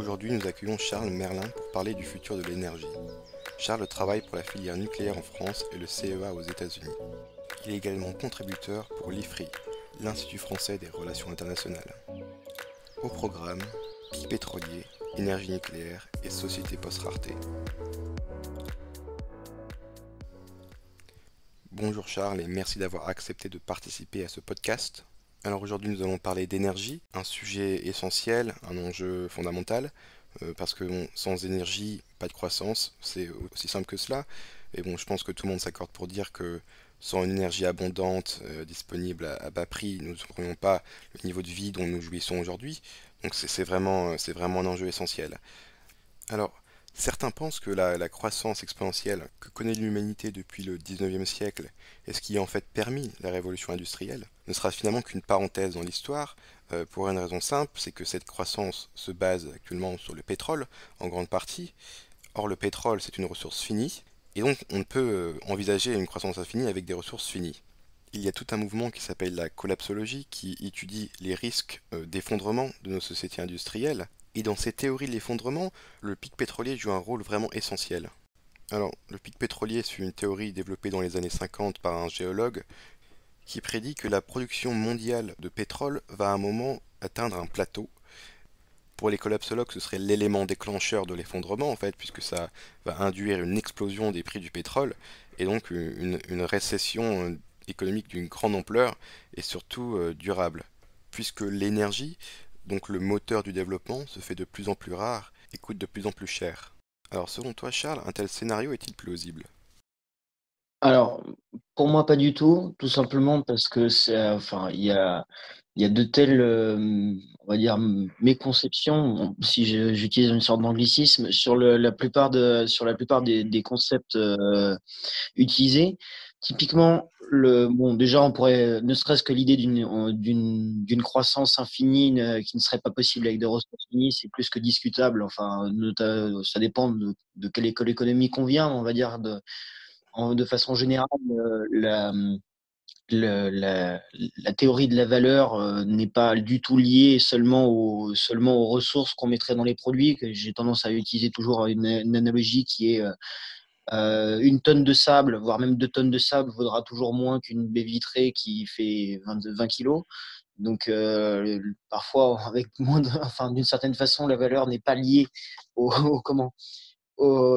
Aujourd'hui, nous accueillons Charles Merlin pour parler du futur de l'énergie. Charles travaille pour la filière nucléaire en France et le CEA aux États-Unis. Il est également contributeur pour l'IFRI, l'Institut français des relations internationales. Au programme, pic pétrolier, énergie nucléaire et société post-rareté. Bonjour Charles et merci d'avoir accepté de participer à ce podcast. Alors aujourd'hui nous allons parler d'énergie, un sujet essentiel, un enjeu fondamental, parce que sans énergie, pas de croissance, c'est aussi simple que cela. Et bon, je pense que tout le monde s'accorde pour dire que sans une énergie abondante, disponible à bas prix, nous n'aurions pas le niveau de vie dont nous jouissons aujourd'hui. Donc c'est vraiment un enjeu essentiel. Alors, certains pensent que la croissance exponentielle que connaît l'humanité depuis le 19e siècle et ce qui a en fait permis la révolution industrielle ne sera finalement qu'une parenthèse dans l'histoire, pour une raison simple, c'est que cette croissance se base actuellement sur le pétrole en grande partie. Or, le pétrole, c'est une ressource finie, et donc on ne peut envisager une croissance infinie avec des ressources finies. Il y a tout un mouvement qui s'appelle la collapsologie qui étudie les risques d'effondrement de nos sociétés industrielles. Et dans ces théories de l'effondrement, le pic pétrolier joue un rôle vraiment essentiel. Alors, le pic pétrolier, c'est une théorie développée dans les années 50 par un géologue qui prédit que la production mondiale de pétrole va à un moment atteindre un plateau. Pour les collapsologues, ce serait l'élément déclencheur de l'effondrement, en fait, puisque ça va induire une explosion des prix du pétrole et donc une récession économique d'une grande ampleur et surtout durable. Puisque l'énergie, donc le moteur du développement, se fait de plus en plus rare et coûte de plus en plus cher. Alors selon toi, Charles, un tel scénario est-il plausible? Alors, pour moi, pas du tout simplement parce que il y a de telles, on va dire, méconceptions, si j'utilise une sorte d'anglicisme, sur la plupart des concepts utilisés. Typiquement, déjà, on pourrait, ne serait-ce que l'idée d'une croissance infinie qui ne serait pas possible avec des ressources finies, c'est plus que discutable. Enfin, ça dépend de quelle école économique on vient, on va dire, de façon générale, la théorie de la valeur n'est pas du tout liée seulement aux ressources qu'on mettrait dans les produits. Que j'ai tendance à utiliser toujours une analogie qui est une tonne de sable, voire même 2 tonnes de sable, vaudra toujours moins qu'une baie vitrée qui fait 20 kilos. Donc, parfois, avec enfin, d'une certaine façon, la valeur n'est pas liée comment,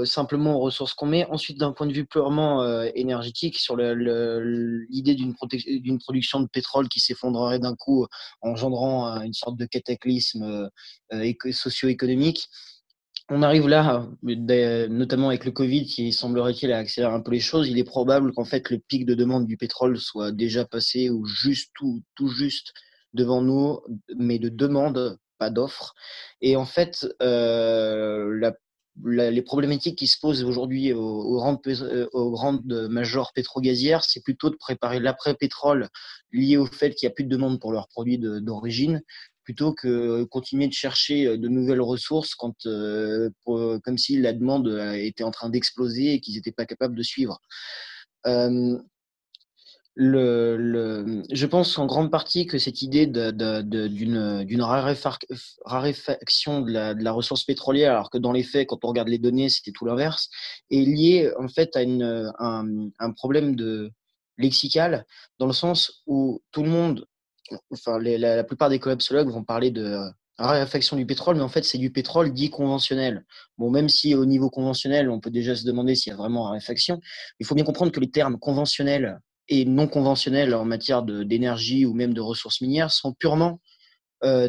simplement aux ressources qu'on met. Ensuite, d'un point de vue purement énergétique, sur l'idée d'une production de pétrole qui s'effondrerait d'un coup, engendrant une sorte de cataclysme socio-économique. On arrive là, notamment avec le Covid, qui semblerait-il a accéléré un peu les choses. Il est probable qu'en fait le pic de demande du pétrole soit déjà passé ou juste tout juste devant nous, mais de demande, pas d'offre. Et en fait, les problématiques qui se posent aujourd'hui aux grandes majors pétrogazières, c'est plutôt de préparer l'après-pétrole lié au fait qu'il n'y a plus de demande pour leurs produits d'origine, plutôt que continuer de chercher de nouvelles ressources comme si la demande était en train d'exploser et qu'ils n'étaient pas capables de suivre. Euh, je pense en grande partie que cette idée d'une raréfaction de la ressource pétrolière, alors que dans les faits, quand on regarde les données, c'était tout l'inverse, est liée en fait à un problème lexical, dans le sens où tout le monde, enfin la plupart des collapsologues vont parler de raréfaction du pétrole, mais en fait c'est du pétrole dit conventionnel. Bon, même si au niveau conventionnel, on peut déjà se demander s'il y a vraiment raréfaction, il faut bien comprendre que les termes conventionnels et non conventionnels en matière d'énergie ou même de ressources minières sont purement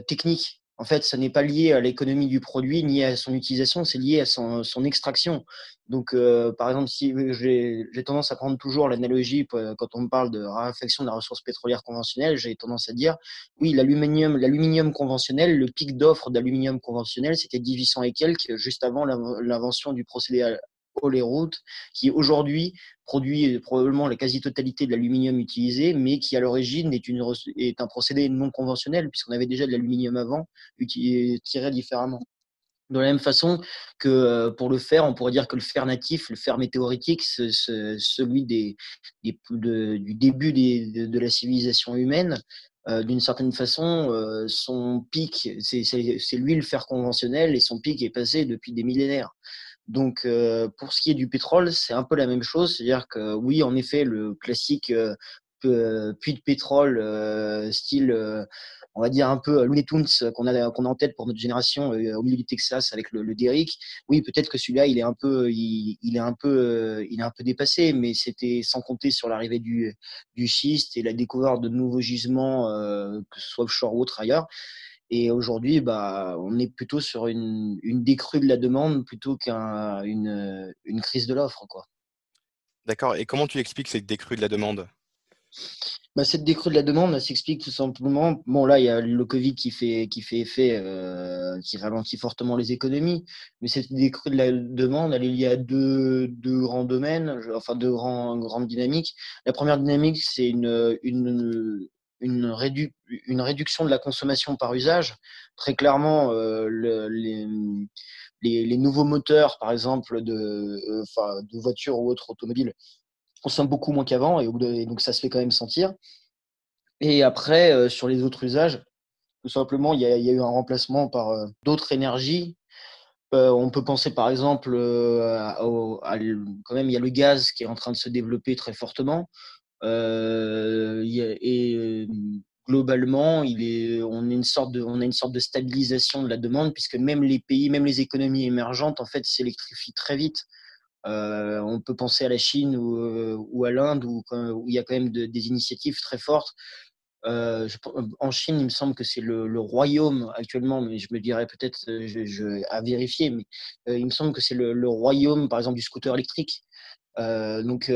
technique. En fait, ça n'est pas lié à l'économie du produit ni à son utilisation, c'est lié à son extraction. Donc, par exemple, si j'ai tendance à prendre toujours l'analogie quand on me parle de raréfaction de la ressource pétrolière conventionnelle, j'ai tendance à dire, oui, l'aluminium conventionnel, le pic d'offre d'aluminium conventionnel, c'était 1800 et quelques, juste avant l'invention du procédé Holyrood, qui aujourd'hui produit probablement la quasi-totalité de l'aluminium utilisé, mais qui à l'origine est un procédé non conventionnel, puisqu'on avait déjà de l'aluminium avant, tiré différemment. De la même façon que pour le fer, on pourrait dire que le fer natif, le fer météoritique, celui du début de la civilisation humaine, d'une certaine façon, son pic, c'est lui le fer conventionnel et son pic est passé depuis des millénaires. Donc, pour ce qui est du pétrole, c'est un peu la même chose. C'est-à-dire que oui, en effet, le classique puits de pétrole, style, on va dire un peu Looney Tunes qu'on a en tête pour notre génération au milieu du Texas avec le Derrick. Oui, peut-être que celui-là, il est un peu dépassé, mais c'était sans compter sur l'arrivée du schiste et la découverte de nouveaux gisements, que ce soit offshore ou autre ailleurs. Et aujourd'hui, bah, on est plutôt sur une décrue de la demande plutôt qu'une crise de l'offre, quoi. D'accord. Et comment tu expliques cette décrue de la demande? Bah, cette décrue de la demande, elle s'explique tout simplement. Bon, là, il y a le Covid qui fait effet, qui ralentit fortement les économies. Mais cette décrue de la demande, elle est liée à deux grands domaines, enfin grandes dynamiques. La première dynamique, c'est une réduction de la consommation par usage. Très clairement, les nouveaux moteurs, par exemple, de voitures ou autres automobiles, consomment beaucoup moins qu'avant et donc ça se fait quand même sentir. Et après, sur les autres usages, tout simplement, il y a eu un remplacement par d'autres énergies. On peut penser par exemple quand même, il y a le gaz qui est en train de se développer très fortement. Globalement, on a une sorte de stabilisation de la demande puisque même les pays, même les économies émergentes, en fait, s'électrifient très vite. On peut penser à la Chine ou à l'Inde où il y a quand même des initiatives très fortes. En Chine, il me semble que c'est le royaume actuellement, mais je me dirais peut-être à vérifier, mais il me semble que c'est le royaume, par exemple, du scooter électrique. Donc,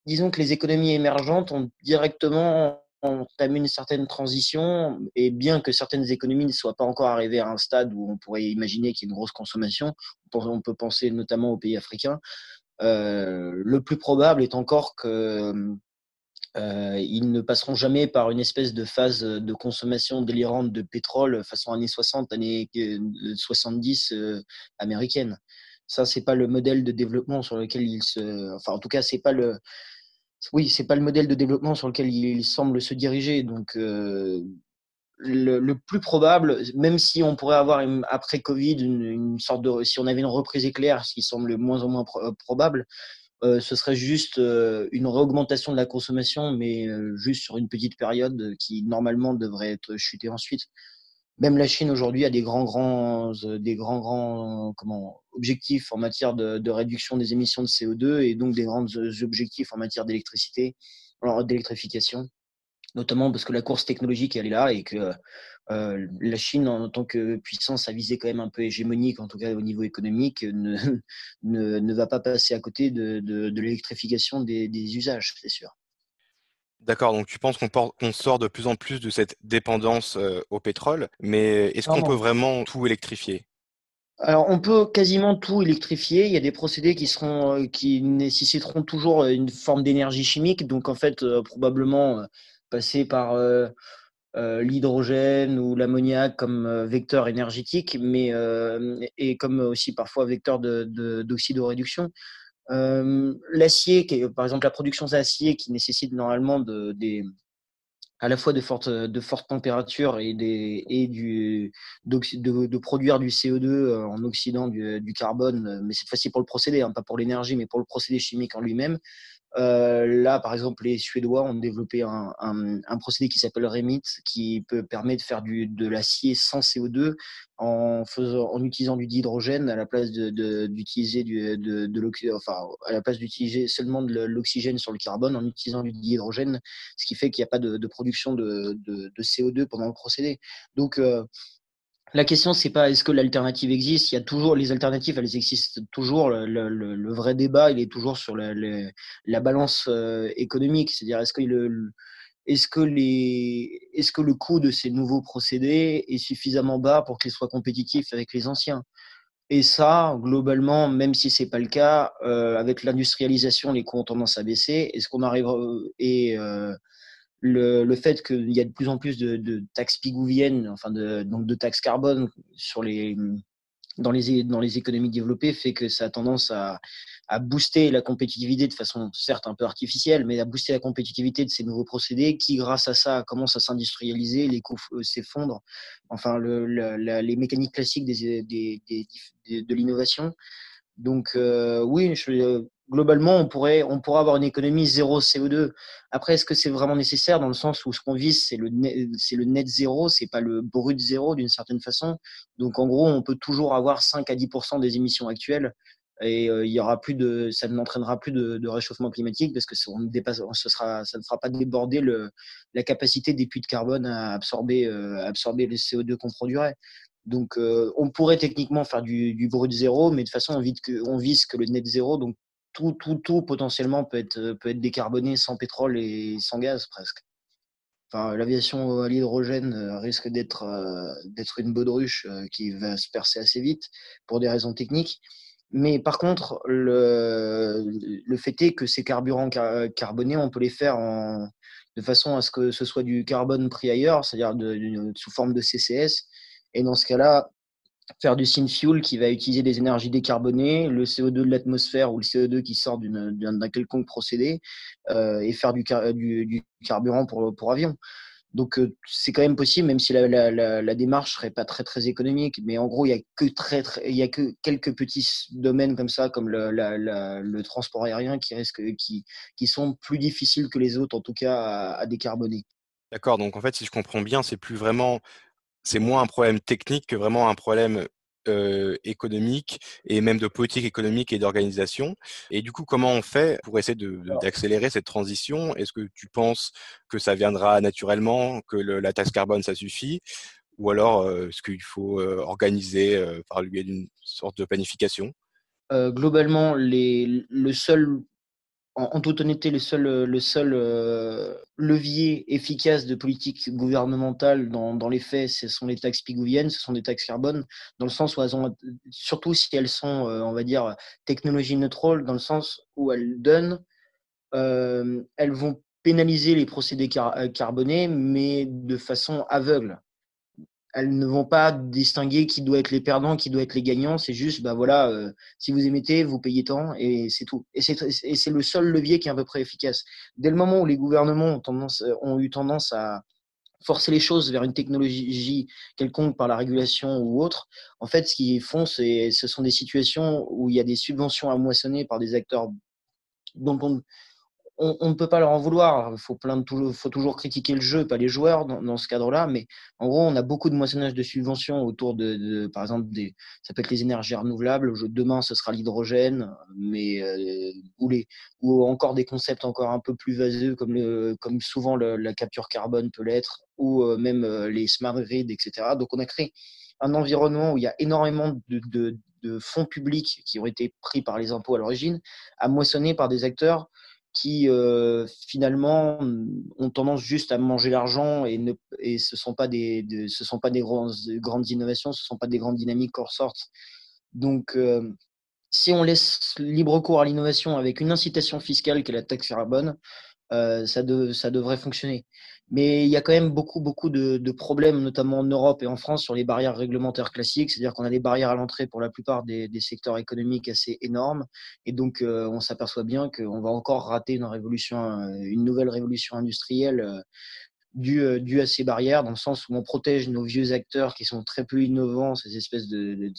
disons que les économies émergentes ont directement entamé une certaine transition, et bien que certaines économies ne soient pas encore arrivées à un stade où on pourrait imaginer qu'il y ait une grosse consommation, on peut penser notamment aux pays africains, le plus probable est encore que ils ne passeront jamais par une espèce de phase de consommation délirante de pétrole façon années 60, années 70 américaines. Ça, c'est pas le modèle de développement sur lequel enfin, en tout cas, c'est pas le modèle de développement sur lequel ils semblent se diriger. Donc, le plus probable, même si on pourrait avoir après Covid une sorte si on avait une reprise éclair, ce qui semble moins en moins probable, ce serait juste une réaugmentation de la consommation, mais juste sur une petite période qui normalement devrait être chutée ensuite. Même la Chine aujourd'hui a des grands objectifs en matière de réduction des émissions de CO2 et donc des grands objectifs en matière d'électrification, notamment parce que la course technologique elle est là et que la Chine en tant que puissance à visée quand même un peu hégémonique, en tout cas au niveau économique, ne va pas passer à côté de l'électrification des usages, c'est sûr. D'accord, donc tu penses qu'on sort de plus en plus de cette dépendance au pétrole, mais est-ce qu'on peut Clairement. vraiment tout électrifier? Alors, on peut quasiment tout électrifier. Il y a des procédés qui nécessiteront toujours une forme d'énergie chimique. Donc, en fait, probablement passer par l'hydrogène ou l'ammoniac comme vecteur énergétique, et comme aussi parfois vecteur d'oxydoréduction. L'acier, par exemple la production d'acier qui nécessite normalement à la fois de fortes températures de produire du CO2 en oxydant du carbone, mais cette fois-ci pour le procédé, hein, pas pour l'énergie, mais pour le procédé chimique en lui-même. Là, par exemple, les Suédois ont développé un procédé qui s'appelle REMIT, qui permet de faire de l'acier sans CO2 en utilisant du dihydrogène à la place d'utiliser enfin, à la place d'utiliser seulement de l'oxygène sur le carbone, en utilisant du dihydrogène, ce qui fait qu'il n'y a pas de production de CO2 pendant le procédé. Donc, la question, c'est pas est-ce que l'alternative existe. Il y a toujours les alternatives, elles existent toujours. Le vrai débat, il est toujours sur la balance économique, c'est-à-dire est-ce que le coût de ces nouveaux procédés est suffisamment bas pour qu'ils soient compétitifs avec les anciens. Et ça, globalement, même si c'est pas le cas, avec l'industrialisation, les coûts ont tendance à baisser. Est-ce qu'on arrive et le fait qu'il y a de plus en plus de taxes pigouviennes, enfin donc de taxes carbone dans les économies développées fait que ça a tendance à booster la compétitivité de façon certes un peu artificielle, mais à booster la compétitivité de ces nouveaux procédés qui, grâce à ça, commencent à s'industrialiser, les coûts s'effondrent, enfin les mécaniques classiques de l'innovation. Donc oui, globalement, on pourra avoir une économie zéro CO2. Après, est-ce que c'est vraiment nécessaire dans le sens où ce qu'on vise, c'est le net zéro, c'est pas le brut zéro d'une certaine façon. Donc en gros, on peut toujours avoir 5 à 10% des émissions actuelles et il y aura plus ça n'entraînera plus de réchauffement climatique parce que ça ne fera pas déborder la capacité des puits de carbone à absorber le CO2 qu'on produirait. Donc, on pourrait techniquement faire du brut zéro, mais de toute façon, on vise que le net zéro. Donc, tout potentiellement peut être décarboné sans pétrole et sans gaz presque. Enfin, l'aviation à l'hydrogène risque d'être une baudruche qui va se percer assez vite pour des raisons techniques. Mais par contre, le fait est que ces carburants carbonés, on peut les faire de façon à ce que ce soit du carbone pris ailleurs, c'est-à-dire sous forme de CCS. Et dans ce cas-là, faire du synfuel qui va utiliser des énergies décarbonées, le CO2 de l'atmosphère ou le CO2 qui sort d'un quelconque procédé, et faire du carburant pour avion. Donc c'est quand même possible, même si la démarche serait pas très très économique. Mais en gros, il y a que quelques petits domaines comme ça, comme le transport aérien, qui sont plus difficiles que les autres, en tout cas à décarboner. D'accord, donc en fait, si je comprends bien, c'est moins un problème technique que vraiment un problème économique et même de politique économique et d'organisation. Et du coup, comment on fait pour essayer d'accélérer cette transition? Est-ce que tu penses que ça viendra naturellement, que la taxe carbone, ça suffit? Ou alors, est-ce qu'il faut organiser par le biais d'une sorte de planification? Globalement, en toute honnêteté, le seul levier efficace de politique gouvernementale dans les faits, ce sont les taxes pigouviennes, ce sont des taxes carbone, dans le sens où surtout si elles sont, on va dire, technologie neutrales, dans le sens où elles vont pénaliser les procédés carbonés, mais de façon aveugle. Elles ne vont pas distinguer qui doit être les perdants, qui doit être les gagnants. C'est juste, bah voilà, si vous émettez, vous payez tant et c'est tout. Et c'est le seul levier qui est à peu près efficace. Dès le moment où les gouvernements ont eu tendance à forcer les choses vers une technologie quelconque par la régulation ou autre, en fait, ce qu'ils font, ce sont des situations où il y a des subventions à moissonner par des acteurs dont on ne peut pas leur en vouloir. Faut toujours critiquer le jeu, pas les joueurs dans ce cadre-là. Mais en gros, on a beaucoup de moissonnage de subventions autour par exemple, ça peut être les énergies renouvelables. Demain, ce sera l'hydrogène, mais ou encore des concepts encore un peu plus vaseux comme souvent la capture carbone peut l'être, ou même les smart grids, etc. Donc, on a créé un environnement où il y a énormément de fonds publics qui ont été pris par les impôts à l'origine, à moissonner par des acteurs qui finalement ont tendance juste à manger l'argent et ce sont pas des grandes innovations, ce sont pas des grandes dynamiques qui ressortent. Donc si on laisse libre cours à l'innovation avec une incitation fiscale qui est la taxe carbone, ça devrait fonctionner. Mais il y a quand même beaucoup de problèmes, notamment en Europe et en France, sur les barrières réglementaires classiques. C'est-à-dire qu'on a des barrières à l'entrée pour la plupart des secteurs économiques assez énormes. Et donc, on s'aperçoit bien qu'on va encore rater une nouvelle révolution industrielle due à ces barrières, dans le sens où on protège nos vieux acteurs qui sont très peu innovants, ces espèces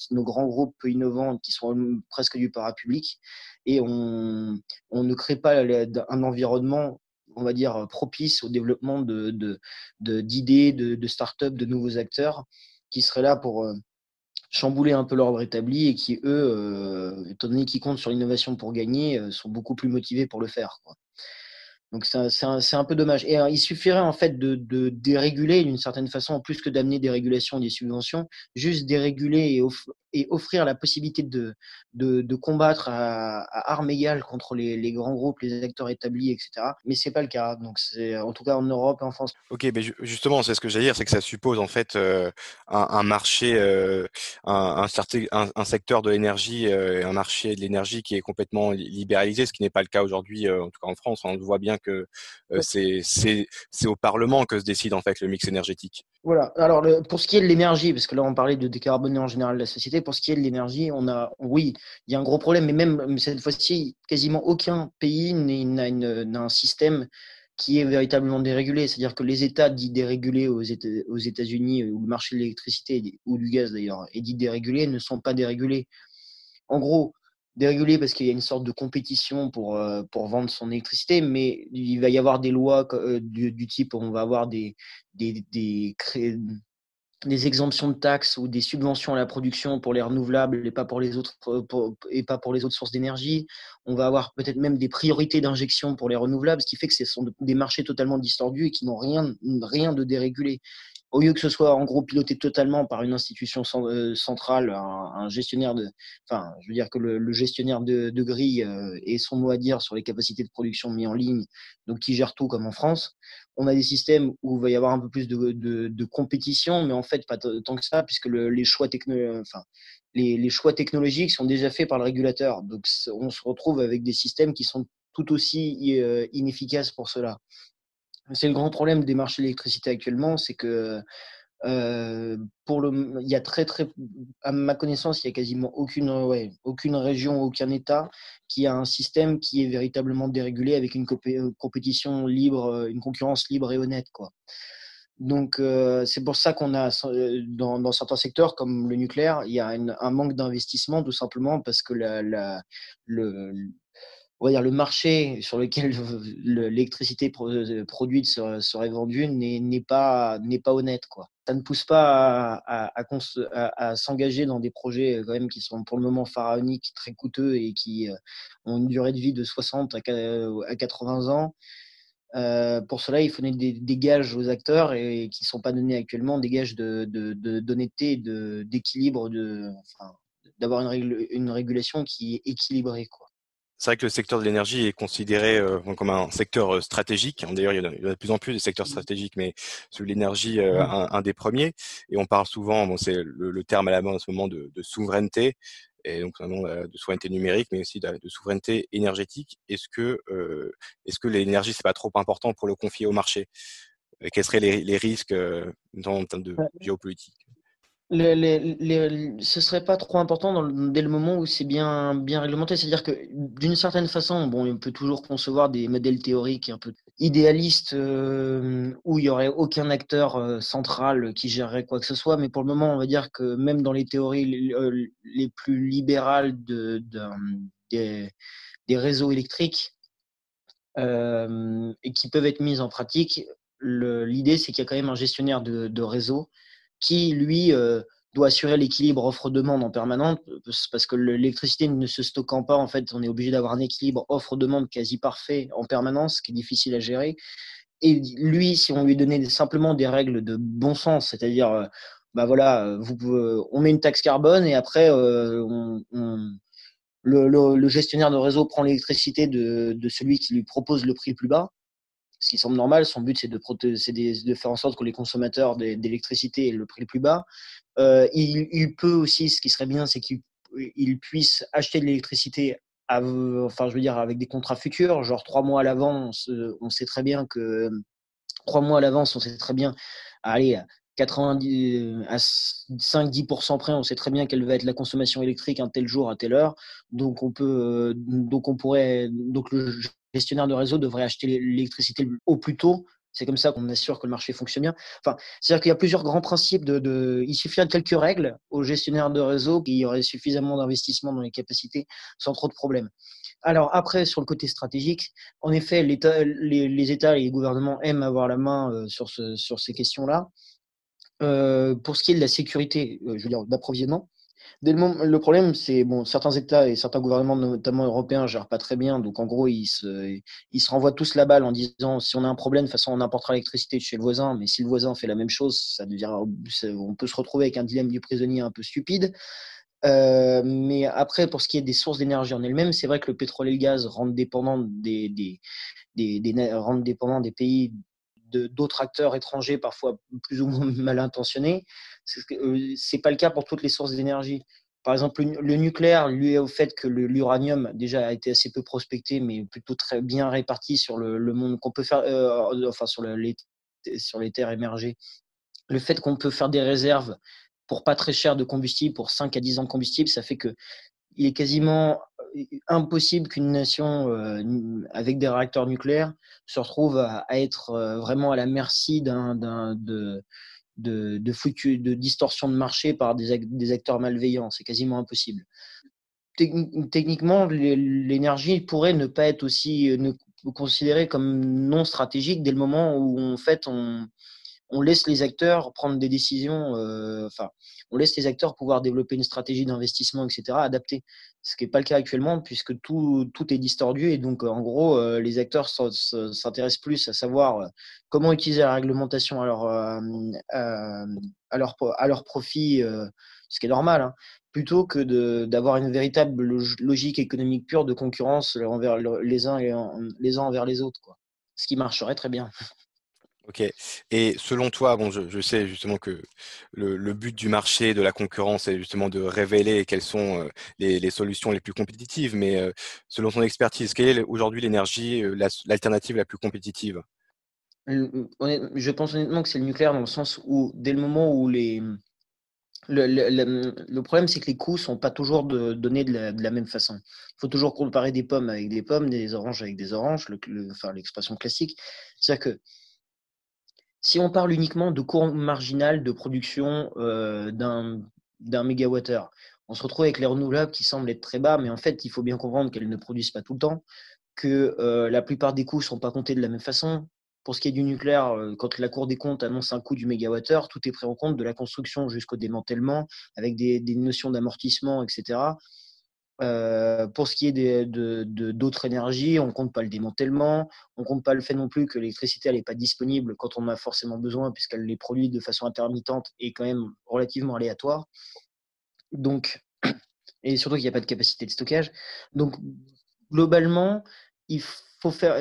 nos grands groupes peu innovants qui sont presque du parapublic, et on ne crée pas un environnement, on va dire, propice au développement d'idées, de start-up, de nouveaux acteurs qui seraient là pour chambouler un peu l'ordre établi et qui, eux, étant donné qu'ils comptent sur l'innovation pour gagner, sont beaucoup plus motivés pour le faire, quoi. Donc c'est un peu dommage. Et il suffirait en fait de déréguler d'une certaine façon, plus que d'amener des régulations, des subventions, juste déréguler et offrir la possibilité de combattre à armes égales contre les grands groupes, les acteurs établis, etc. Mais c'est pas le cas. Donc c'est en tout cas en Europe et en France. Ok, mais justement, c'est ce que j'allais dire, c'est que ça suppose en fait un marché, un secteur de l'énergie, un marché de l'énergie qui est complètement libéralisé, ce qui n'est pas le cas aujourd'hui, en tout cas en France. On voit bien que c'est au Parlement que se décide en fait le mix énergétique. Voilà. Alors, pour ce qui est de l'énergie, parce que là, on parlait de décarboner en général la société, pour ce qui est de l'énergie, oui, il y a un gros problème, mais même cette fois-ci, quasiment aucun pays n'a un système qui est véritablement dérégulé. C'est-à-dire que les États dits dérégulés aux États-Unis, où le marché de l'électricité ou du gaz d'ailleurs est dit dérégulé, ne sont pas dérégulés. En gros, dérégulé parce qu'il y a une sorte de compétition pour vendre son électricité, mais il va y avoir des lois du type, on va avoir des, des, des exemptions de taxes ou des subventions à la production pour les renouvelables et pas pour les autres, et pas pour les autres sources d'énergie. On va avoir peut-être même des priorités d'injection pour les renouvelables, ce qui fait que ce sont des marchés totalement distordus et qui n'ont rien de dérégulé. Au lieu que ce soit en gros piloté totalement par une institution centrale, un gestionnaire enfin, je veux dire que le gestionnaire de grille ait son mot à dire sur les capacités de production mis en ligne, donc qui gère tout comme en France. On a des systèmes où il va y avoir un peu plus de compétition, mais en fait pas tant que ça, puisque les choix technologiques sont déjà faits par le régulateur. Donc on se retrouve avec des systèmes qui sont tout aussi inefficaces pour cela. C'est le grand problème des marchés de l'électricité actuellement, c'est que il y a à ma connaissance, il y a quasiment aucune région, aucun État qui a un système qui est véritablement dérégulé avec une compétition libre, une concurrence libre et honnête, quoi. Donc, c'est pour ça qu'on a, dans certains secteurs comme le nucléaire, il y a un manque d'investissement tout simplement parce que le, on va dire, le marché sur lequel l'électricité produite serait vendue n'est pas honnête, quoi. Ça ne pousse pas à s'engager dans des projets quand même qui sont pour le moment pharaoniques, très coûteux et qui ont une durée de vie de 60 à 80 ans. Pour cela, il faut donner des gages aux acteurs et qui ne sont pas donnés actuellement, des gages d'honnêteté, d'équilibre, enfin, d'avoir une régulation qui est équilibrée, quoi. C'est vrai que le secteur de l'énergie est considéré comme un secteur stratégique. D'ailleurs, il y a de plus en plus de secteurs stratégiques, mais celui de l'énergie, un des premiers. Et on parle souvent, bon, c'est le terme à la mode en ce moment de souveraineté, et donc notamment de souveraineté numérique, mais aussi de souveraineté énergétique. Est-ce que l'énergie, c'est pas trop important pour le confier au marché? Et quels seraient les risques en termes de géopolitique? Ce serait pas trop important dès le moment où c'est bien réglementé. C'est-à-dire que d'une certaine façon, bon, on peut toujours concevoir des modèles théoriques un peu idéalistes où il y aurait aucun acteur central qui gérerait quoi que ce soit. Mais pour le moment, on va dire que même dans les théories les plus libérales des, des réseaux électriques et qui peuvent être mises en pratique, l'idée c'est qu'il y a quand même un gestionnaire de réseau qui, lui, doit assurer l'équilibre offre-demande en permanence, parce que l'électricité ne se stockant pas, en fait, on est obligé d'avoir un équilibre offre-demande quasi parfait en permanence, qui est difficile à gérer. Et lui, si on lui donnait simplement des règles de bon sens, c'est-à-dire, bah voilà, on met une taxe carbone et après, le gestionnaire de réseau prend l'électricité de celui qui lui propose le prix le plus bas, ce qui semble normal. Son but, c'est de faire en sorte que les consommateurs d'électricité aient le prix le plus bas. Il peut aussi, ce qui serait bien, c'est qu'il puisse acheter de l'électricité enfin, je veux dire, avec des contrats futurs, genre 3 mois à l'avance. On sait très bien que 3 mois à l'avance, on sait très bien, allez, à 90, à 5-10% près, on sait très bien quelle va être la consommation électrique un tel jour, à telle heure. Donc le gestionnaire de réseau devrait acheter l'électricité au plus tôt. C'est comme ça qu'on assure que le marché fonctionne bien. Enfin, c'est-à-dire qu'il y a plusieurs grands principes. Il suffirait de quelques règles au gestionnaire de réseau, et il y aurait suffisamment d'investissement dans les capacités sans trop de problèmes. Alors après, sur le côté stratégique, en effet, les États et les gouvernements aiment avoir la main sur ces questions-là. Pour ce qui est de la sécurité, je veux dire, d'approvisionnement, le problème, c'est bon, certains États et certains gouvernements, notamment européens, ne gèrent pas très bien. Donc, en gros, ils se renvoient tous la balle en disant si on a un problème, de toute façon, on importera l'électricité de chez le voisin. Mais si le voisin fait la même chose, on peut se retrouver avec un dilemme du prisonnier un peu stupide. Mais après, pour ce qui est des sources d'énergie en elles-mêmes, c'est vrai que le pétrole et le gaz rendent dépendants rendent dépendants des pays d'autres acteurs étrangers, parfois plus ou moins mal intentionnés. C'est pas le cas pour toutes les sources d'énergie. Par exemple, le nucléaire, lui, au fait que l'uranium déjà a été assez peu prospecté, mais plutôt très bien réparti sur le monde, qu'on peut faire, enfin sur les terres émergées. Le fait qu'on peut faire des réserves pour pas très cher de combustible, pour 5 à 10 ans de combustible, ça fait que il est quasiment impossible qu'une nation avec des réacteurs nucléaires se retrouve à être vraiment à la merci de distorsion de marché par des acteurs malveillants. C'est quasiment impossible. Techniquement, l'énergie pourrait ne pas être aussi considérée comme non stratégique dès le moment où en fait on laisse les acteurs prendre des décisions, on laisse les acteurs pouvoir développer une stratégie d'investissement, etc., adaptée. Ce qui n'est pas le cas actuellement, puisque tout est distordu. Et donc, en gros, les acteurs s'intéressent plus à savoir comment utiliser la réglementation à leur profit, ce qui est normal, hein, plutôt que d'avoir une véritable logique économique pure de concurrence envers les uns envers les autres, quoi. Ce qui marcherait très bien. Ok. Et selon toi, bon, je sais justement que le but du marché, de la concurrence, est justement de révéler quelles sont les solutions les plus compétitives. Mais selon ton expertise, quelle est aujourd'hui l'énergie, l'alternative la plus compétitive? Je pense honnêtement que c'est le nucléaire dans le sens où, dès le moment où le problème, c'est que les coûts sont pas toujours donnés de la même façon. Il faut toujours comparer des pommes avec des pommes, des oranges avec des oranges, enfin, l'expression classique. C'est-à-dire que si on parle uniquement de coût marginal de production d'un mégawattheure, on se retrouve avec les renouvelables qui semblent être très bas, mais en fait, il faut bien comprendre qu'elles ne produisent pas tout le temps, que la plupart des coûts ne sont pas comptés de la même façon. Pour ce qui est du nucléaire, quand la Cour des comptes annonce un coût du mégawattheure, tout est pris en compte de la construction jusqu'au démantèlement, avec des notions d'amortissement, etc. Pour ce qui est d'autres énergies, on ne compte pas le démantèlement, on ne compte pas le fait non plus que l'électricité n'est pas disponible quand on en a forcément besoin, puisqu'elle est produite de façon intermittente et quand même relativement aléatoire. Donc, et surtout qu'il n'y a pas de capacité de stockage. Donc, globalement, il faut faire.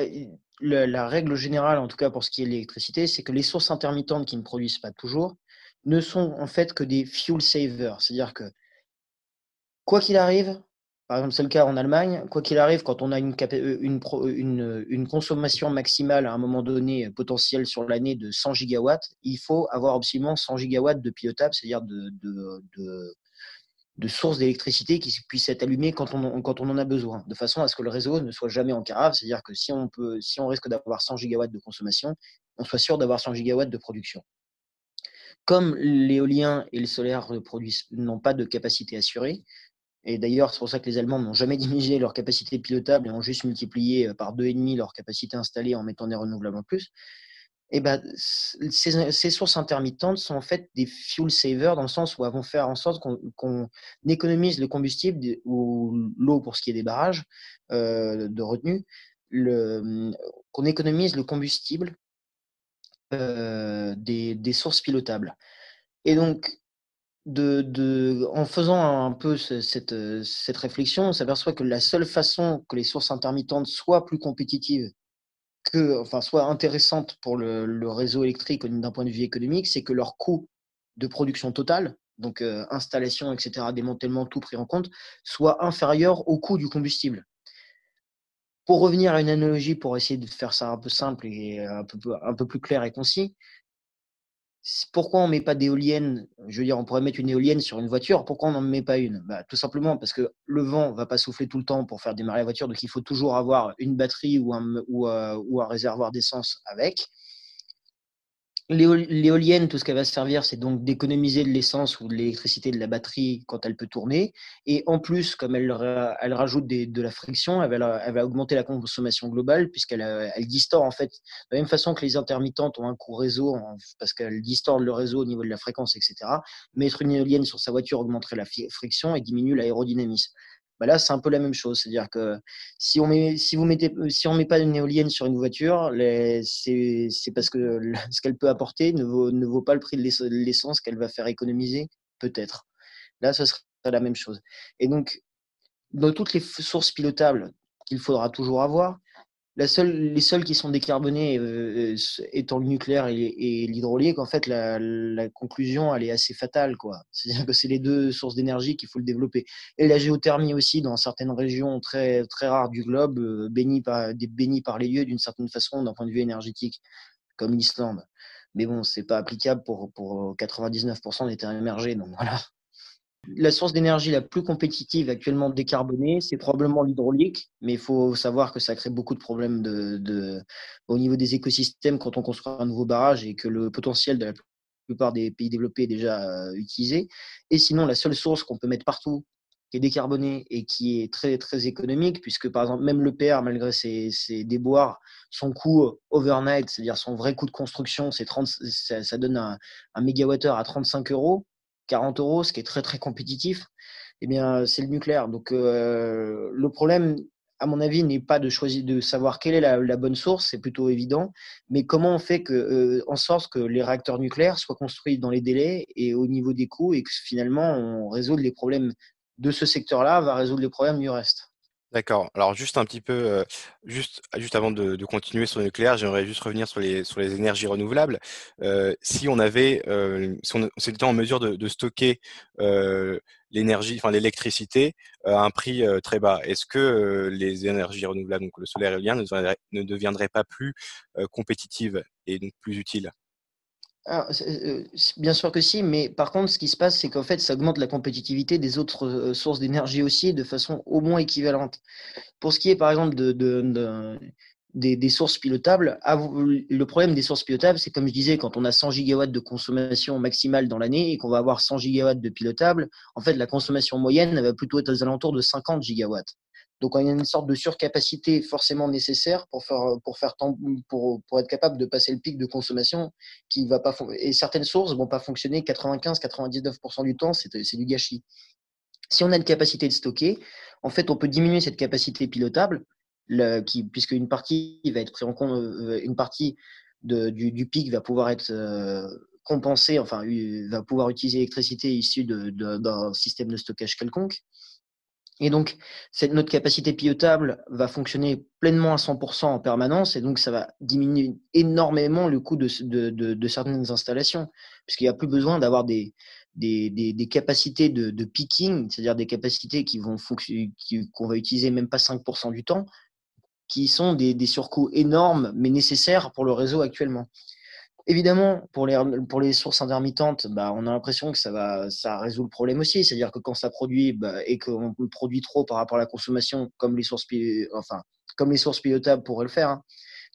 La règle générale, en tout cas pour ce qui est de l'électricité, c'est que les sources intermittentes qui ne produisent pas toujours ne sont en fait que des fuel savers. C'est-à-dire que, quoi qu'il arrive, par exemple, c'est le cas en Allemagne, quoi qu'il arrive, quand on a une consommation maximale à un moment donné potentielle sur l'année de 100 gigawatts, il faut avoir absolument 100 gigawatts de pilotable, c'est-à-dire de sources d'électricité qui puissent être allumées quand on en a besoin, de façon à ce que le réseau ne soit jamais en carafe. C'est-à-dire que si on risque d'avoir 100 gigawatts de consommation, on soit sûr d'avoir 100 gigawatts de production. Comme l'éolien et le solaire n'ont pas de capacité assurée, et d'ailleurs, c'est pour ça que les Allemands n'ont jamais diminué leur capacité pilotable et ont juste multiplié par 2,5 leur capacité installée en mettant des renouvelables en plus. Et ben, ces sources intermittentes sont en fait des fuel savers dans le sens où elles vont faire en sorte qu'on économise le combustible ou l'eau pour ce qui est des barrages de retenue, qu'on économise le combustible des sources pilotables. Et donc, en faisant un peu cette réflexion, on s'aperçoit que la seule façon que les sources intermittentes soient plus compétitives, enfin, soient intéressantes pour le réseau électrique d'un point de vue économique, c'est que leur coût de production totale, donc installation, etc., démantèlement, tout pris en compte, soit inférieur au coût du combustible. Pour revenir à une analogie, pour essayer de faire ça un peu simple et un peu plus clair et concis, pourquoi on ne met pas d'éoliennes? Je veux dire, on pourrait mettre une éolienne sur une voiture, pourquoi on n'en met pas une? Tout simplement parce que le vent ne va pas souffler tout le temps pour faire démarrer la voiture, donc il faut toujours avoir une batterie ou un réservoir d'essence avec. L'éolienne, tout ce qu'elle va servir, c'est donc d'économiser de l'essence ou de l'électricité de la batterie quand elle peut tourner. Et en plus, comme elle rajoute de la friction, elle va augmenter la consommation globale puisqu'elle distord en fait, de la même façon que les intermittentes ont un coût réseau parce qu'elles distordent le réseau au niveau de la fréquence, etc. Mettre une éolienne sur sa voiture augmenterait la friction et diminue l'aérodynamisme. Là, c'est un peu la même chose. C'est-à-dire que si on met pas une éolienne sur une voiture, c'est parce que ce qu'elle peut apporter ne vaut pas le prix de l'essence qu'elle va faire économiser, peut-être. Là, ce serait la même chose. Et donc, dans toutes les sources pilotables qu'il faudra toujours avoir, les seuls qui sont décarbonés étant le nucléaire et l'hydraulique, en fait, la conclusion, elle est assez fatale, quoi. C'est-à-dire que c'est les deux sources d'énergie qu'il faut le développer. Et la géothermie aussi, dans certaines régions très, très rares du globe, bénies par les lieux d'une certaine façon d'un point de vue énergétique, comme l'Islande. Mais bon, c'est pas applicable pour 99% des terres émergées. Donc voilà. La source d'énergie la plus compétitive actuellement décarbonée, c'est probablement l'hydraulique, mais il faut savoir que ça crée beaucoup de problèmes au niveau des écosystèmes quand on construit un nouveau barrage et que le potentiel de la plupart des pays développés est déjà utilisé. Et sinon, la seule source qu'on peut mettre partout, qui est décarbonée et qui est très, très économique, puisque par exemple, même l'EPR, malgré ses déboires, son coût overnight, c'est-à-dire son vrai coût de construction, ça donne un mégawattheure à 35 euros. 40 euros, ce qui est très très compétitif, eh bien, c'est le nucléaire. Donc, le problème, à mon avis, n'est pas de choisir, de savoir quelle est la bonne source, c'est plutôt évident, mais comment on fait en sorte que les réacteurs nucléaires soient construits dans les délais et au niveau des coûts et que finalement, on résout les problèmes de ce secteur-là, va résoudre les problèmes du reste. D'accord. Alors juste un petit peu, juste avant de continuer sur le nucléaire, j'aimerais juste revenir sur les énergies renouvelables. Si on avait, si on était en mesure de stocker l'énergie, enfin l'électricité à un prix très bas, est-ce que les énergies renouvelables, donc le solaire et l'éolien, ne deviendraient pas plus compétitives et donc plus utiles? Ah, bien sûr que si, mais par contre, ce qui se passe, c'est qu'en fait, ça augmente la compétitivité des autres sources d'énergie aussi de façon au moins équivalente. Pour ce qui est, par exemple, des sources pilotables, le problème des sources pilotables, c'est comme je disais, quand on a 100 gigawatts de consommation maximale dans l'année et qu'on va avoir 100 gigawatts de pilotables, en fait, la consommation moyenne, elle va plutôt être aux alentours de 50 gigawatts. Donc, il y a une sorte de surcapacité forcément nécessaire pour être capable de passer le pic de consommation qui va pas et certaines sources vont pas fonctionner 95-99% du temps, c'est du gâchis. Si on a une capacité de stocker, en fait, on peut diminuer cette capacité pilotable, puisque une partie va être prise en compte, une partie du pic va pouvoir être compensée, enfin, va pouvoir utiliser l'électricité issue d'un système de stockage quelconque. Et donc, notre capacité pilotable va fonctionner pleinement à 100% en permanence, et donc ça va diminuer énormément le coût de certaines installations, puisqu'il n'y a plus besoin d'avoir des capacités de peaking, c'est-à-dire des capacités qu'on va utiliser même pas 5% du temps, qui sont des surcoûts énormes, mais nécessaires pour le réseau actuellement. Évidemment, pour les sources intermittentes, bah, on a l'impression que ça résout le problème aussi. C'est-à-dire que quand ça produit et qu'on produit trop par rapport à la consommation, comme les sources pilotables pourraient le faire, hein.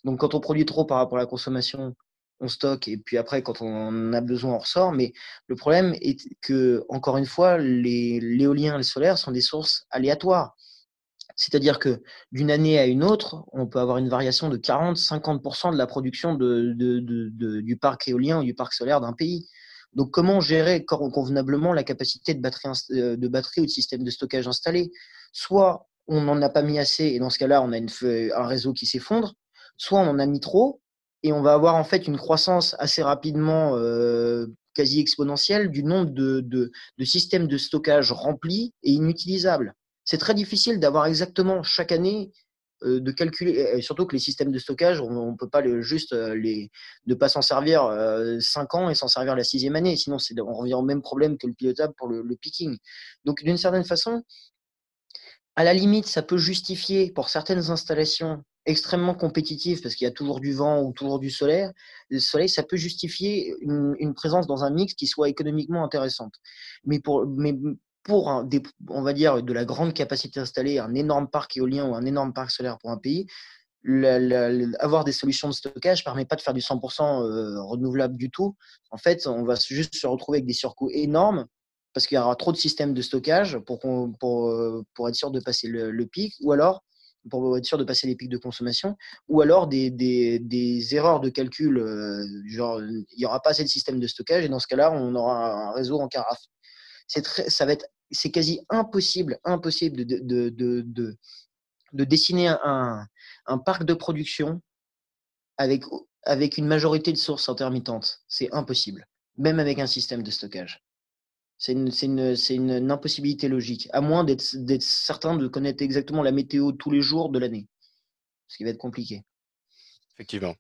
Donc, quand on produit trop par rapport à la consommation, on stocke et puis après, quand on en a besoin, on ressort. Mais le problème est que, encore une fois, l'éolien et le solaire sont des sources aléatoires. C'est-à-dire que d'une année à une autre, on peut avoir une variation de 40-50% de la production du parc éolien ou du parc solaire d'un pays. Donc, comment gérer convenablement la capacité de batterie ou de système de stockage installé? Soit on n'en a pas mis assez, et dans ce cas-là, on a un réseau qui s'effondre, soit on en a mis trop, et on va avoir en fait une croissance assez rapidement, quasi exponentielle, du nombre de systèmes de stockage remplis et inutilisables. C'est très difficile d'avoir exactement chaque année de calculer, surtout que les systèmes de stockage, on ne peut pas juste ne pas s'en servir 5 ans et s'en servir la sixième année. Sinon, on revient au même problème que le pilotable pour le picking. Donc, d'une certaine façon, à la limite, ça peut justifier pour certaines installations extrêmement compétitives, parce qu'il y a toujours du vent ou toujours du solaire. Le soleil, ça peut justifier une présence dans un mix qui soit économiquement intéressante. Mais pour on va dire, de la grande capacité installée, un énorme parc éolien ou un énorme parc solaire pour un pays, avoir des solutions de stockage ne permet pas de faire du 100% renouvelable du tout. En fait, on va juste se retrouver avec des surcoûts énormes parce qu'il y aura trop de systèmes de stockage pour être sûr de passer le pic, ou alors pour être sûr de passer les pics de consommation, ou alors des erreurs de calcul, genre il n'y aura pas assez de systèmes de stockage et dans ce cas-là, on aura un réseau en carafe. C'est quasi impossible de dessiner un parc de production avec, avec une majorité de sources intermittentes. C'est impossible, même avec un système de stockage. C'est une impossibilité logique, à moins d'être certain de connaître exactement la météo tous les jours de l'année, ce qui va être compliqué. Effectivement.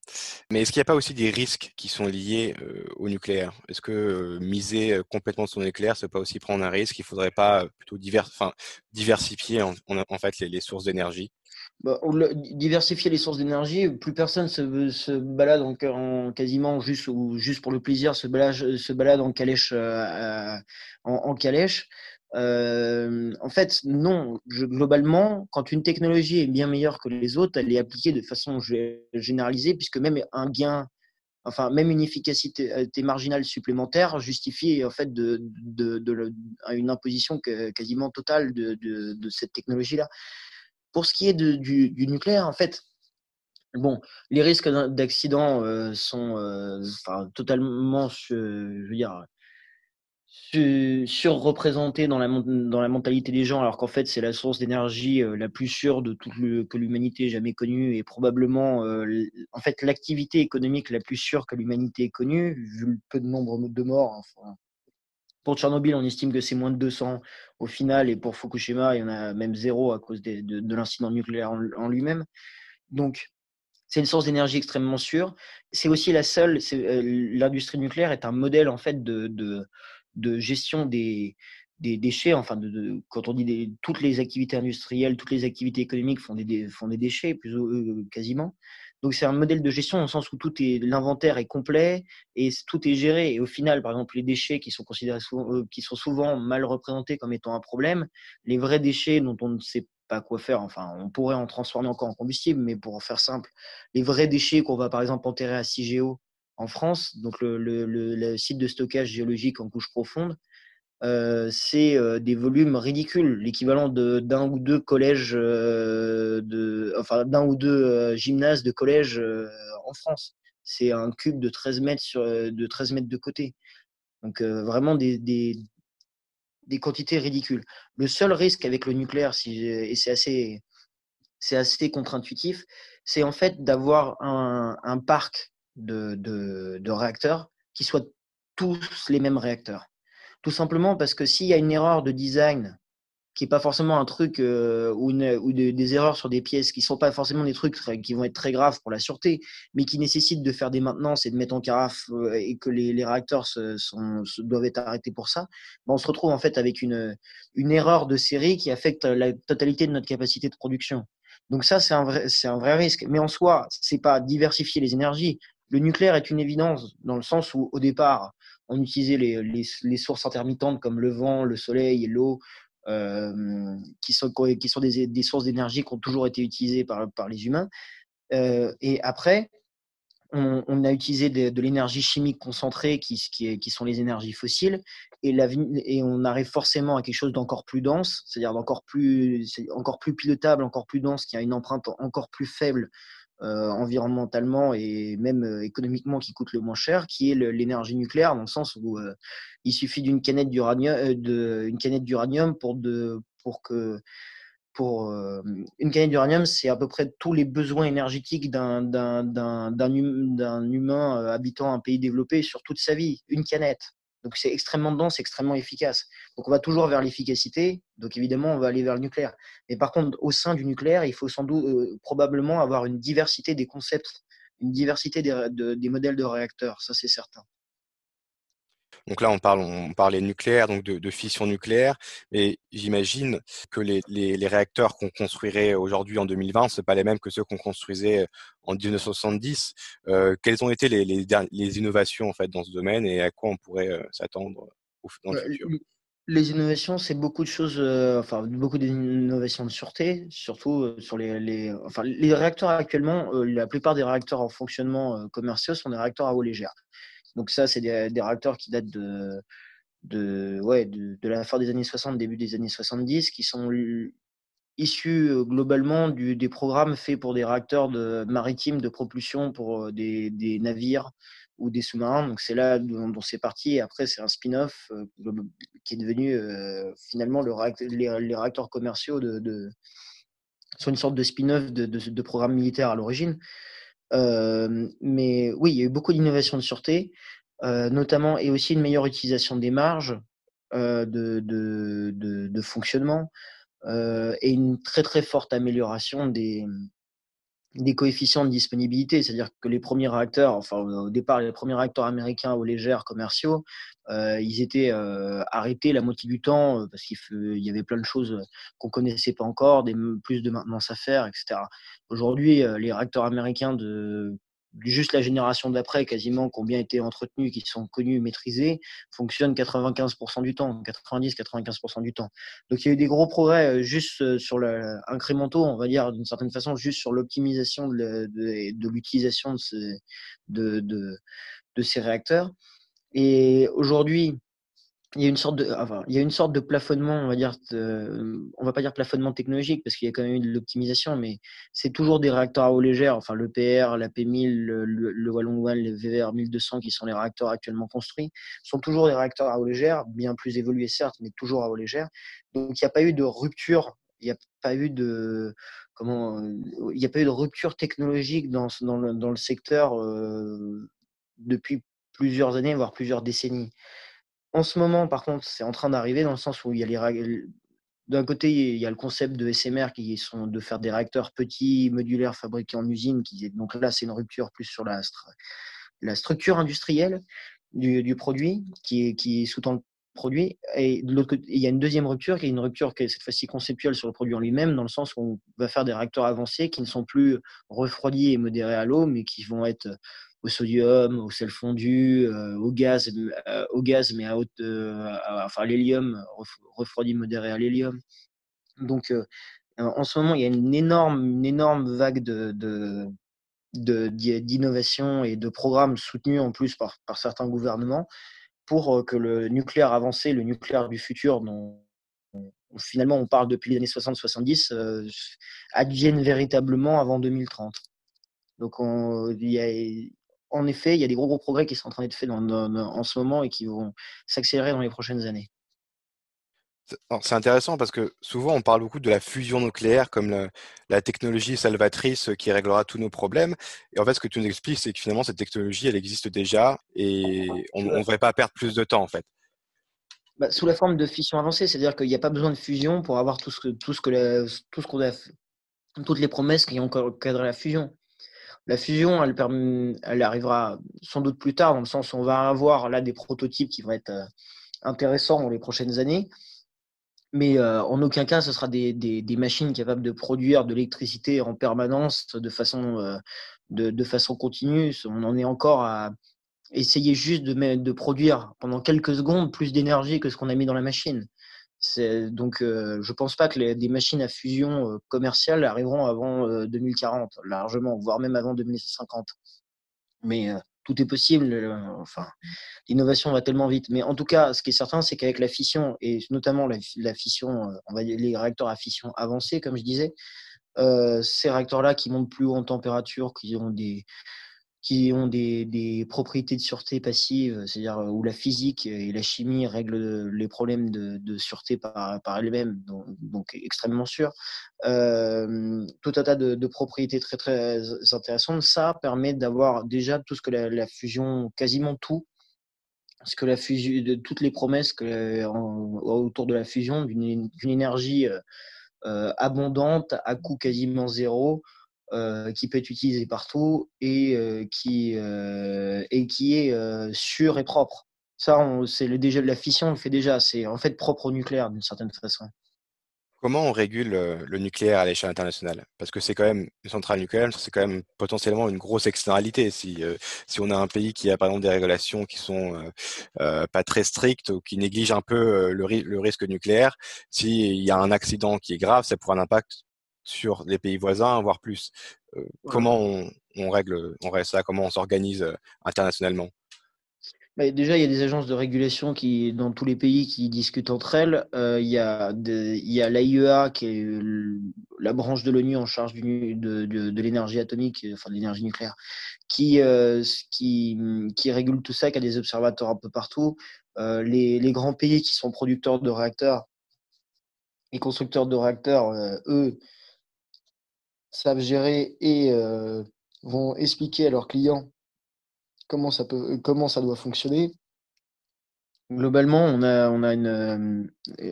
Mais est-ce qu'il n'y a pas aussi des risques qui sont liés au nucléaire? Est-ce que miser complètement sur le nucléaire, c'est pas aussi prendre un risque? Il faudrait pas plutôt diversifier en fait les sources d'énergie? Bah, diversifier les sources d'énergie, plus personne se balade en quasiment juste, ou juste pour le plaisir, se balade en calèche, en calèche. En fait, non. Globalement, quand une technologie est bien meilleure que les autres, elle est appliquée de façon généralisée, puisque même un gain, enfin même une efficacité marginale supplémentaire justifie en fait une imposition quasiment totale de cette technologie-là. Pour ce qui est du nucléaire, en fait, bon, les risques d'accident sont enfin, totalement, je veux dire, surreprésentés dans la mentalité des gens, alors qu'en fait, c'est la source d'énergie la plus sûre que l'humanité ait jamais connue, et probablement, en fait, l'activité économique la plus sûre que l'humanité ait connue, vu le peu de nombre de morts. Enfin, pour Tchernobyl, on estime que c'est moins de 200 au final, et pour Fukushima, il y en a même zéro à cause de l'incident nucléaire en lui-même. Donc, c'est une source d'énergie extrêmement sûre. C'est aussi la seule. L'industrie nucléaire est un modèle en fait de gestion des déchets. Enfin, quand on dit toutes les activités industrielles, toutes les activités économiques font des déchets, plus quasiment. Donc c'est un modèle de gestion dans le sens où l'inventaire est complet et tout est géré. Et au final, par exemple, les déchets qui sont considérés qui sont souvent mal représentés comme étant un problème, les vrais déchets dont on ne sait pas quoi faire. Enfin, on pourrait en transformer encore en combustible, mais pour faire simple, les vrais déchets qu'on va par exemple enterrer à CIGEO en France, donc le site de stockage géologique en couche profonde, c'est des volumes ridicules, l'équivalent d'un ou deux collèges, enfin d'un ou deux gymnases de collège en France. C'est un cube de 13 mètres, de 13 mètres de côté. Donc vraiment des quantités ridicules. Le seul risque avec le nucléaire, et c'est assez contre-intuitif, c'est en fait d'avoir un parc de réacteurs qui soient tous les mêmes réacteurs. Tout simplement parce que s'il y a une erreur de design qui n'est pas forcément un truc des erreurs sur des pièces qui ne sont pas forcément des trucs qui vont être très graves pour la sûreté, mais qui nécessitent de faire des maintenances et de mettre en carafe et que les réacteurs doivent être arrêtés pour ça, ben on se retrouve en fait avec une erreur de série qui affecte la totalité de notre capacité de production. Donc ça, c'est un vrai risque. Mais en soi, c'est pas diversifier les énergies. Le nucléaire est une évidence dans le sens où, au départ, on utilisait les sources intermittentes comme le vent, le soleil et l'eau, qui sont des sources d'énergie qui ont toujours été utilisées par les humains. Et après, on a utilisé de l'énergie chimique concentrée qui sont les énergies fossiles, et on arrive forcément à quelque chose d'encore plus dense, c'est-à-dire encore plus pilotable, encore plus dense, qui a une empreinte encore plus faible environnementalement et même économiquement, qui coûte le moins cher, qui est l'énergie nucléaire, dans le sens où il suffit d'une canette d'uranium, pour une canette d'uranium, c'est à peu près tous les besoins énergétiques d'un humain habitant un pays développé sur toute sa vie. Une canette. Donc c'est extrêmement dense, extrêmement efficace. Donc on va toujours vers l'efficacité. Donc évidemment, on va aller vers le nucléaire. Mais par contre, au sein du nucléaire, il faut sans doute probablement avoir une diversité des concepts, une diversité des modèles de réacteurs. Ça, c'est certain. Donc là, on parlait nucléaire, donc de fission nucléaire, et j'imagine que les réacteurs qu'on construirait aujourd'hui en 2020, c'est pas les mêmes que ceux qu'on construisait en 1970. Quelles ont été les innovations en fait dans ce domaine et à quoi on pourrait s'attendre dans le Euh, futur? Les innovations, c'est beaucoup de choses, enfin beaucoup d'innovations de sûreté, surtout sur enfin, les réacteurs actuellement, la plupart des réacteurs en fonctionnement commerciaux sont des réacteurs à eau légère. Donc ça, c'est des réacteurs qui datent de la fin des années 60, début des années 70, qui sont issus globalement des programmes faits pour des réacteurs maritimes de propulsion pour des navires ou des sous-marins. Donc c'est là dont c'est parti. Et après, c'est un spin-off qui est devenu finalement les réacteurs commerciaux sont une sorte de spin-off de programmes militaires à l'origine. Mais oui, il y a eu beaucoup d'innovations de sûreté, notamment, et aussi une meilleure utilisation des marges de fonctionnement, et une très très forte amélioration des coefficients de disponibilité, c'est-à-dire que les premiers réacteurs, enfin au départ les premiers réacteurs américains eau légère commerciaux, ils étaient arrêtés la moitié du temps parce qu'il y avait plein de choses qu'on connaissait pas encore, plus de maintenance à faire, etc. Aujourd'hui, les réacteurs américains de juste la génération d'après, quasiment, qui ont bien été entretenus, qui sont connus, maîtrisés, fonctionnent 95% du temps, 90-95% du temps. Donc il y a eu des gros progrès juste sur incrémentaux, on va dire d'une certaine façon, juste sur l'optimisation de l'utilisation de ces réacteurs. Et aujourd'hui, il y a une sorte de plafonnement, on va dire, on va pas dire plafonnement technologique parce qu'il y a quand même eu de l'optimisation, mais c'est toujours des réacteurs à eau légère, enfin l'EPR, l'AP1000, le Wallongwan, le VVR 1200 qui sont les réacteurs actuellement construits, sont toujours des réacteurs à eau légère, bien plus évolués certes, mais toujours à eau légère. Donc il n'y a pas eu de rupture, il n'y a pas eu de il n'y a pas eu de rupture technologique dans le secteur depuis plusieurs années, voire plusieurs décennies. En ce moment, par contre, c'est en train d'arriver dans le sens où il y a d'un côté, il y a le concept de SMR qui sont de faire des réacteurs petits, modulaires, fabriqués en usine. Donc là, c'est une rupture plus sur la structure industrielle du produit qui sous-tend le produit. Et de l'autre côté, il y a une deuxième rupture qui est une rupture qui est cette fois-ci conceptuelle sur le produit en lui-même, dans le sens où on va faire des réacteurs avancés qui ne sont plus refroidis et modérés à l'eau, mais qui vont être au sodium, au sel fondu, au gaz, mais enfin l'hélium, refroidi modéré à l'hélium. Donc en ce moment, il y a une énorme vague d'innovation et de programmes soutenus en plus par certains gouvernements pour que le nucléaire avancé, le nucléaire du futur, dont finalement on parle depuis les années 60-70, advienne véritablement avant 2030. Donc en effet, il y a des gros progrès qui sont en train d'être faits en ce moment et qui vont s'accélérer dans les prochaines années. Alors, c'est intéressant parce que souvent on parle beaucoup de la fusion nucléaire comme la technologie salvatrice qui réglera tous nos problèmes. Et en fait, ce que tu nous expliques, c'est que finalement cette technologie, elle existe déjà et on ne devrait pas perdre plus de temps en fait. Bah, sous la forme de fission avancée, c'est-à-dire qu'il n'y a pas besoin de fusion pour avoir tout ce qu'on a, toutes les promesses qui ont encadré la fusion. La fusion, elle arrivera sans doute plus tard, dans le sens où on va avoir là des prototypes qui vont être intéressants dans les prochaines années. Mais en aucun cas, ce sera des machines capables de produire de l'électricité en permanence de façon continue. On en est encore à essayer juste de produire pendant quelques secondes plus d'énergie que ce qu'on a mis dans la machine. Donc, je ne pense pas que des machines à fusion commerciales arriveront avant 2040, largement, voire même avant 2050. Mais tout est possible. Enfin, l'innovation va tellement vite. Mais en tout cas, ce qui est certain, c'est qu'avec la fission, et notamment la fission, on va dire les réacteurs à fission avancée, comme je disais, ces réacteurs-là qui montent plus haut en température, qui ont des propriétés de sûreté passive, c'est-à-dire où la physique et la chimie règlent les problèmes de sûreté par elles-mêmes, donc extrêmement sûrs. Tout un tas de propriétés très, très intéressantes. Ça permet d'avoir déjà tout ce que la fusion, quasiment tout, ce que la fusion, de toutes les promesses autour de la fusion, d'une énergie abondante à coût quasiment zéro, qui peut être utilisée partout et qui est sûre et propre. Ça, déjà la fission, on le fait déjà. C'est en fait propre au nucléaire d'une certaine façon. Comment on régule le nucléaire à l'échelle internationale? Parce que c'est quand même une centrale nucléaire, c'est quand même potentiellement une grosse externalité. Si on a un pays qui a par exemple des régulations qui sont pas très strictes ou qui négligent un peu le risque nucléaire, s'il y a un accident qui est grave, ça pourra un impact sur les pays voisins, voire plus. Voilà. Comment on règle ça? Comment on s'organise internationalement? Mais déjà, il y a des agences de régulation dans tous les pays qui discutent entre elles. Il y a l'AIEA, qui est la branche de l'ONU en charge de l'énergie atomique, enfin de l'énergie nucléaire, qui régule tout ça, qui a des observateurs un peu partout. Les grands pays qui sont producteurs de réacteurs et constructeurs de réacteurs, eux, savent gérer et vont expliquer à leurs clients comment ça doit fonctionner. Globalement, on a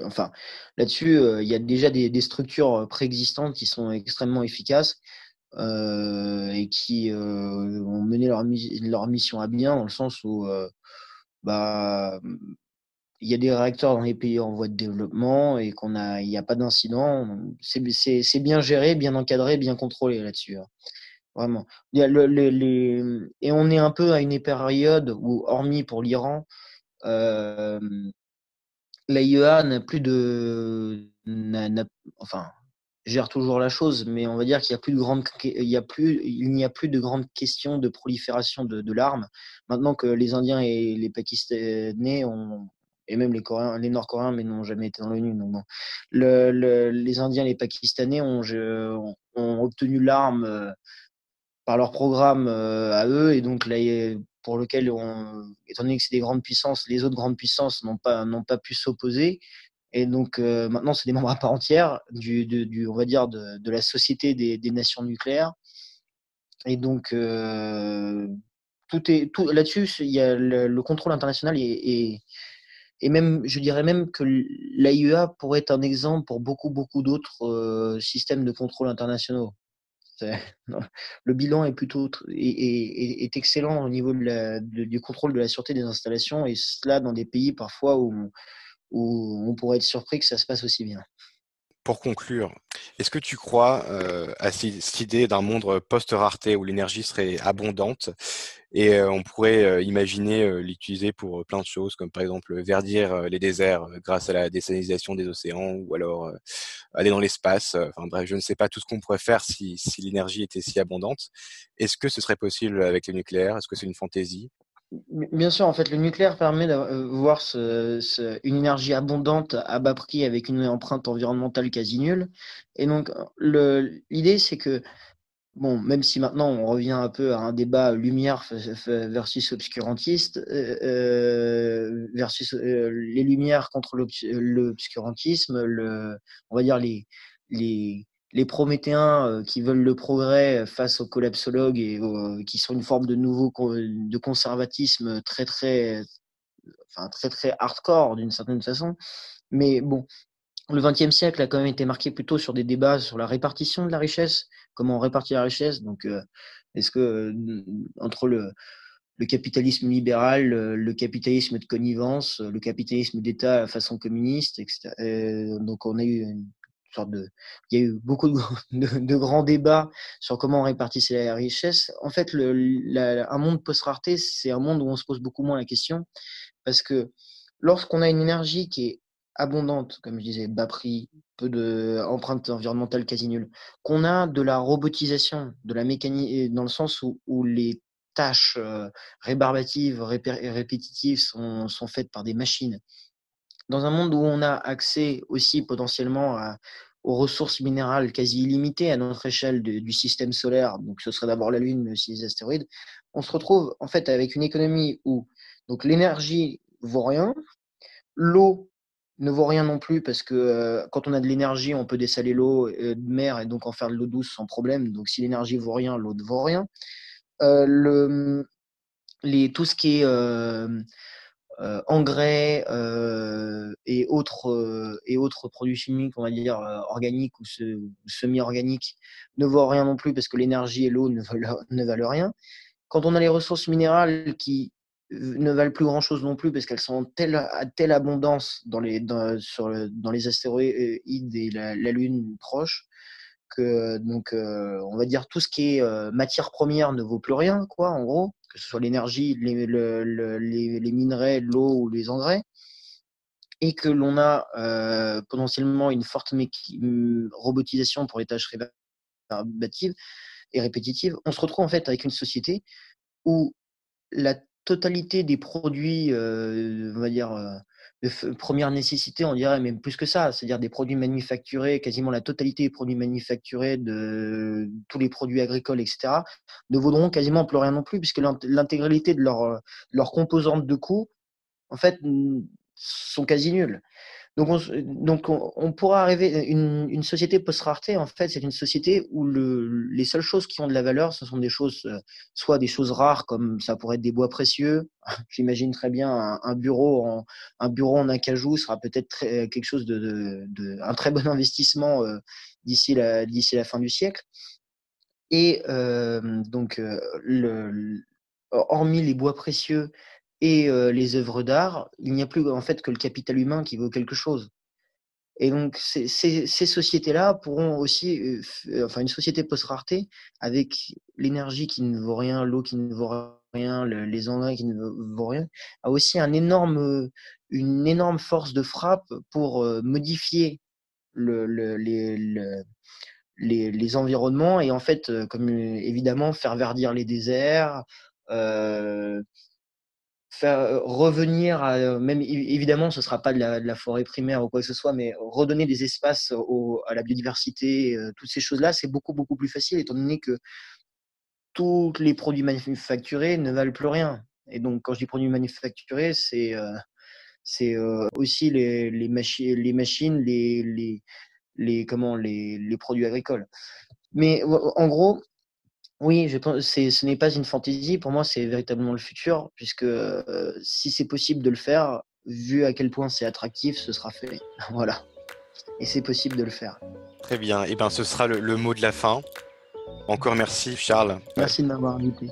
enfin, là-dessus, il y a déjà des structures préexistantes qui sont extrêmement efficaces. et qui ont mené leur mission à bien, dans le sens où bah, il y a des réacteurs dans les pays en voie de développement et il n'y a pas d'incident. C'est bien géré, bien encadré, bien contrôlé là-dessus, hein. Vraiment. Il y a et on est un peu à une période où, hormis pour l'Iran, euh, l'AIEA n'a plus enfin, gère toujours la chose, mais on va dire qu'il y a plus de grandes, il n'y a plus de grandes questions de prolifération de l'arme. Maintenant que les Indiens et les Pakistanais et même les Coréens, les Nord-Coréens, mais n'ont jamais été dans l'ONU. Donc bon. Les Indiens et les Pakistanais ont obtenu l'arme par leur programme à eux, et donc là, pour lequel, étant donné que c'est des grandes puissances, les autres grandes puissances n'ont pas pu s'opposer. Et donc maintenant, c'est des membres à part entière on va dire, de la société des nations nucléaires. Et donc, tout là-dessus, il y a le contrôle international et même, je dirais même que l'AIEA pourrait être un exemple pour beaucoup, beaucoup d'autres systèmes de contrôle internationaux. Non, le bilan est est excellent au niveau du contrôle de la sûreté des installations, et cela dans des pays parfois où on pourrait être surpris que ça se passe aussi bien. Pour conclure, est-ce que tu crois à cette idée d'un monde post-rareté où l'énergie serait abondante et on pourrait imaginer l'utiliser pour plein de choses, comme par exemple verdir les déserts grâce à la désalinisation des océans, ou alors aller dans l'espace. Enfin bref, je ne sais pas tout ce qu'on pourrait faire si l'énergie était si abondante. Est-ce que ce serait possible avec le nucléaire? Est-ce que c'est une fantaisie? Bien sûr, en fait, le nucléaire permet d'avoir une énergie abondante à bas prix avec une empreinte environnementale quasi nulle. Et donc, l'idée, c'est que, bon, même si maintenant on revient un peu à un débat lumière versus obscurantiste, versus les lumières contre l'obscurantisme, on va dire les, les prométhéens qui veulent le progrès face aux collapsologues qui sont une forme de conservatisme très très hardcore d'une certaine façon. Mais bon, le XXe siècle a quand même été marqué plutôt sur des débats sur la répartition de la richesse, comment on répartit la richesse. Donc, est-ce que entre le capitalisme libéral, le capitalisme de connivence, le capitalisme d'État à façon communiste, etc. Donc, on a eu une sorte de, il y a eu beaucoup de grands débats sur comment on répartissait la richesse. En fait, un monde post-rareté, c'est un monde où on se pose beaucoup moins la question, parce que lorsqu'on a une énergie qui est abondante, comme je disais, bas prix, peu de empreinte environnementale quasi nulle, qu'on a de la robotisation, de la mécanique, dans le sens où les tâches rébarbatives, répétitives sont faites par des machines. Dans un monde où on a accès aussi potentiellement aux ressources minérales quasi illimitées à notre échelle du système solaire, donc ce serait d'abord la Lune, mais aussi les astéroïdes, on se retrouve en fait avec une économie où donc l'énergie vaut rien, l'eau ne vaut rien non plus, parce que quand on a de l'énergie, on peut dessaler l'eau de mer et donc en faire de l'eau douce sans problème. Donc si l'énergie vaut rien, l'eau ne vaut rien. Euh, le, tout ce qui est engrais et autres produits chimiques, on va dire organiques ou semi-organiques, ne vaut rien non plus, parce que l'énergie et l'eau ne valent rien. Quand on a les ressources minérales qui ne valent plus grand-chose non plus, parce qu'elles sont à telle abondance dans les astéroïdes et la Lune proche, que donc on va dire tout ce qui est matière première ne vaut plus rien, quoi, en gros, que ce soit l'énergie, les minerais, l'eau ou les engrais, et que l'on a potentiellement une forte robotisation pour les tâches rébarbatives et répétitives. On se retrouve en fait avec une société où la totalité des produits, on va dire, de première nécessité, on dirait même plus que ça, c'est-à-dire des produits manufacturés, quasiment la totalité des produits manufacturés, de tous les produits agricoles, etc., ne vaudront quasiment plus rien non plus, puisque l'intégralité de leurs composantes de coûts, en fait, sont quasi nulles. Donc on pourra arriver. Une société post-rareté, en fait, c'est une société où les seules choses qui ont de la valeur, ce sont des choses, soit des choses rares, comme ça pourrait être des bois précieux. J'imagine très bien un bureau en acajou sera peut-être quelque chose un très bon investissement d'ici la fin du siècle. Et hormis les bois précieux et les œuvres d'art, il n'y a plus en fait que le capital humain qui vaut quelque chose. Et donc, ces sociétés-là pourront aussi, enfin, une société post-rareté, avec l'énergie qui ne vaut rien, l'eau qui ne vaut rien, les engrais qui ne vaut rien, a aussi une énorme force de frappe pour modifier les environnements et en fait, comme évidemment, faire verdir les déserts, euh, faire revenir même évidemment ce sera pas de la forêt primaire ou quoi que ce soit, mais redonner des espaces à la biodiversité, toutes ces choses là, c'est beaucoup plus facile étant donné que tous les produits manufacturés ne valent plus rien. Et donc quand je dis produits manufacturés, c'est aussi les machines, les produits agricoles. Mais en gros, oui, je pense ce n'est pas une fantaisie. Pour moi, c'est véritablement le futur, puisque si c'est possible de le faire, vu à quel point c'est attractif, ce sera fait. Voilà. Et c'est possible de le faire. Très bien, et ben ce sera le mot de la fin. Encore merci Charles. Merci de m'avoir invité.